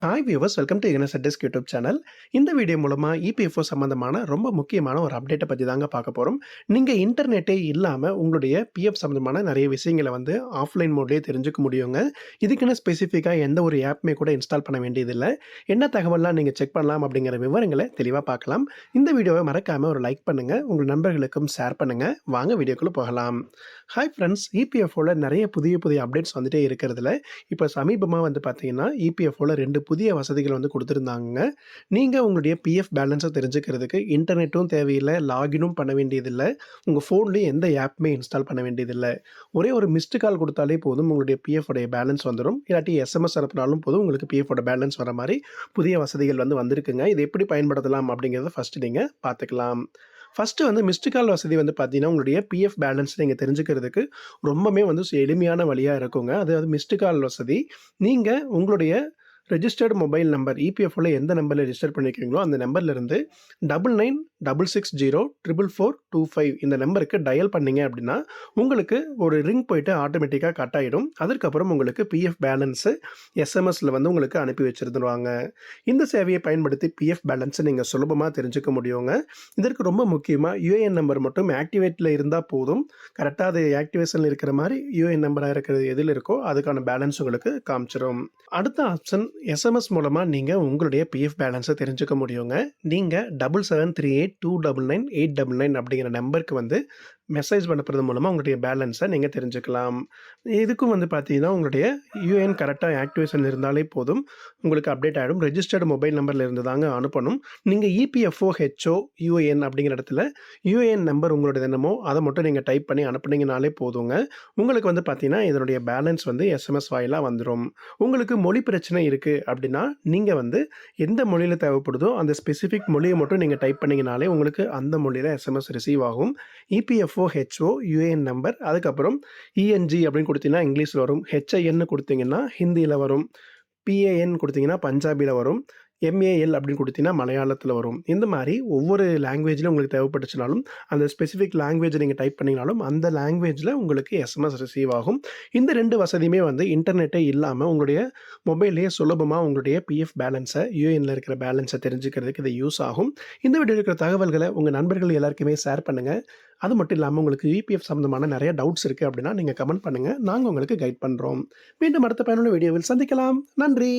Hi viewers, welcome to universal desk YouTube channel. இந்த video மூலமா EPFO சம்மந்தமான ரொம்ப முக்கியமான ஒரு அப்டேட்ட பத்தி தாங்க பார்க்க போறோம். நீங்க இன்டர்நெட்டே இல்லாம உங்களுடைய பிஎஃப் சம்மந்தமான நெறைய விஷயங்கள வந்து ஆஃப்லைன் மோட்லயே தெரிஞ்சுக்க முடியுங்க. இதுக்குன்னு ஸ்பெசிஃபிக்கா எந்த ஒரு ஆப்புமே கூட இன்ஸ்டால் பண்ண வேண்டியதில்ல. என்ன தகவல்லாம் நீங்க செக் பண்ணலாம் அப்படிங்கிற விவரங்கள தெளிவா பார்க்கலாம். இந்த வீடியோவ மறக்காம ஒரு லைக் பண்ணுங்க. உங்க நண்பர்களுக்கும் ஷேர் பண்ணுங்க. வாங்க வீடியோக்குள்ள போகலாம். ஹாய் ஃபிரெண்ட்ஸ், இபிஎஃப்ஓல நெறைய புதிய புதிய அப்டேட்ஸ் வந்துட்டே இருக்கிறதுல, இப்ப சமீபமா வந்து பார்த்தீங்கன்னா, இபிஎஃப்ஓல 2 புதிய வசதிகள் வந்து குடுத்திருந்தாங்கங்க. நீங்க உங்களுடைய பிஎஃப் பேலன்ஸ தெரிஞ்சுக்கிறதுக்கு இன்டர்நெட்டும் தேவையில்ல, லாகினும் பண்ண வேண்டியதில்ல. உங்க ஃபோன்லயும் எந்த ஆப்புமே இன்ஸ்டால் பண்ண வேண்டியதில்ல. ஒரே ஒரு மிஸ்டு கால் குடுத்தாலே போதும், உங்களுடைய பிஎஃப் உடைய பேலன்ஸ் வந்துரும். இல்லாட்டி எஸ்எம்எஸ் அனுப்புனாலும் போதும், உங்களுக்கு பிஎஃப் ஓட பேலன்ஸ் வர மாரி புதிய வசதிகள் வந்து வந்திருக்குங்க. இத எப்படி பயன்படுத்தலாம் அப்படிங்கிறத ஃபர்ஸ்ட் நீங்க பார்த்துக்கலாம். ஃபர்ஸ்ட்டு வந்து மிஸ்டு கால் வசதி வந்து பார்த்தீங்கன்னா, உங்களுடைய பிஎஃப் பேலன்ஸ் நீங்க தெரிஞ்சுக்கிறதுக்கு ரொம்பவுமே வந்து எளிமையான வழியா இருக்குங்க. அதாவது மிஸ்டு கால் வசதி. நீங்க உங்களுடைய ரெஜிஸ்டர்ட் மொபைல் நம்பர் இபிஎஃப்ஓல எந்த நம்பர்ல ரெஜிஸ்டர் பண்ணியிருக்கீங்களோ, அந்த நம்பர்லருந்து 9966044425 இந்த நம்பருக்கு டயல் பண்ணீங்க அப்படின்னா, உங்களுக்கு ஒரு ரிங் போயிட்டு ஆட்டோமேட்டிக்கா கட் ஆயிடும். அதற்கப்புறம் உங்களுக்கு பிஎஃப் பேலன்ஸு எஸ்எம்எஸ்ல வந்து உங்களுக்கு அனுப்பி வச்சிருந்துருவாங்க. இந்த சேவையை பயன்படுத்தி பிஎஃப் பேலன்ஸ நீங்க சுலபமா தெரிஞ்சுக்க முடியுங்க. இதற்கு ரொம்ப முக்கியமா யுஏஎன் நம்பர் மட்டும் ஆக்டிவேட்ல இருந்தா போதும். கரெக்ட்டா அது ஆக்டிவேஷன்ல இருக்கிற மாரி யுஏஎன் நம்பரா இருக்கிறது எதுல இருக்கோ, அதுக்கான பேலன்ஸ் உங்களுக்கு காமிச்சிரும். அடுத்த ஆப்ஷன் எஸ்எம்எஸ் மூலமா நீங்க உங்களுடைய பிஎஃப் பேலன்ஸ தெரிஞ்சுக்க முடியுங்க. நீங்க 7738299899 அப்படிங்கிற நம்பருக்கு வந்து மெசேஜ் அனுப்புறது மூலமா உங்களுடைய பேலன்ஸ நீங்க தெரிஞ்சுக்கலாம். இதுக்கும் வந்து பார்த்தீங்கன்னா, உங்களுடைய யுஏஎன் கரெக்ட்டா ஆக்டிவேஷன் இருந்தாலே போதும். உங்களுக்கு அப்டேட் ஆயிடும். ரெஜிஸ்டர்ட் மொபைல் நம்பர்ல இருந்து தாங்க அனுப்பணும். நீங்க இபிஎஃப்ஓ, ஹெச்ஓ, யுஏஎன் அப்படிங்கிற இடத்துல யுஏஎன் நம்பர் உங்களுடையது என்னமோ, அத மட்டும் நீங்க டைப் பண்ணி அனுப்புனீங்கனாலே போதுங்க. உங்களுக்கு வந்து பார்த்தீங்கன்னா, இதனுடைய பேலன்ஸ் வந்து எஸ்எம்எஸ் வாயிலா வந்துரும். உங்களுக்கு மொழி பிரச்சனை இருக்கு அப்படின்னா, நீங்க வந்து எந்த மொழியில தேவைப்படுதோ, அந்த ஸ்பெசிஃபிக் மொழிய மட்டும் நீங்க டைப் பண்ணீங்கனாலே, உங்களுக்கு அந்த மொழியில எஸ்எம்எஸ் ரிசீவ் ஆகும். இபிஎஃப்ஓ, ஹெச்ஓ, யுஏஎன் நம்பர், அதுக்கப்புறம் இஎன்ஜி அப்படின்னு குடுத்தீங்கன்னா இங்கிலீஷ்ல வரும். ஹெச்ஐஎன்னு குடுத்தீங்கன்னா ஹிந்தியில வரும். பிஏஎன் குடுத்தீங்கன்னா பஞ்சாபில வரும். எம்ஏஎல் அப்படின்னு குடுத்தீங்கன்னா மலையாளத்தில வரும். இந்த மாரி ஒவ்வொரு லாங்குவேஜ்ல உங்களுக்கு தேவைப்பட்டுச்சுனாலும், அந்த ஸ்பெசிஃபிக் லாங்குவேஜ நீங்க டைப் பண்ணீங்கனாலும், அந்த லாங்குவேஜ்ல உங்களுக்கு எஸ்எம்எஸ் ரிசீவ் ஆகும். இந்த 2 வசதியுமே வந்து இன்டர்நெட்டே இல்லாம உங்களுடைய மொபைல்லயே சுலபமா உங்களுடைய பிஎஃப் பேலன்ஸ, யுஏஎன்ல இருக்கிற பேலன்ஸ தெரிஞ்சுக்கிறதுக்கு இது யூஸ் ஆகும். இந்த வீடியோல இருக்கிற தகவல்கள உங்க நண்பர்கள் எல்லாருக்குமே ஷேர் பண்ணுங்க. அது மட்டும் இல்லாம உங்களுக்கு இபிஎஃப் சம்மந்தமான நெறைய டவுட்ஸ் இருக்கு அப்படின்னா, நீங்க கமெண்ட் பண்ணுங்க. நாங்க உங்களுக்கு கைட் பண்றோம். மீண்டும் அடுத்த பயனுள்ள வீடியோவில் சந்திக்கலாம். நன்றி.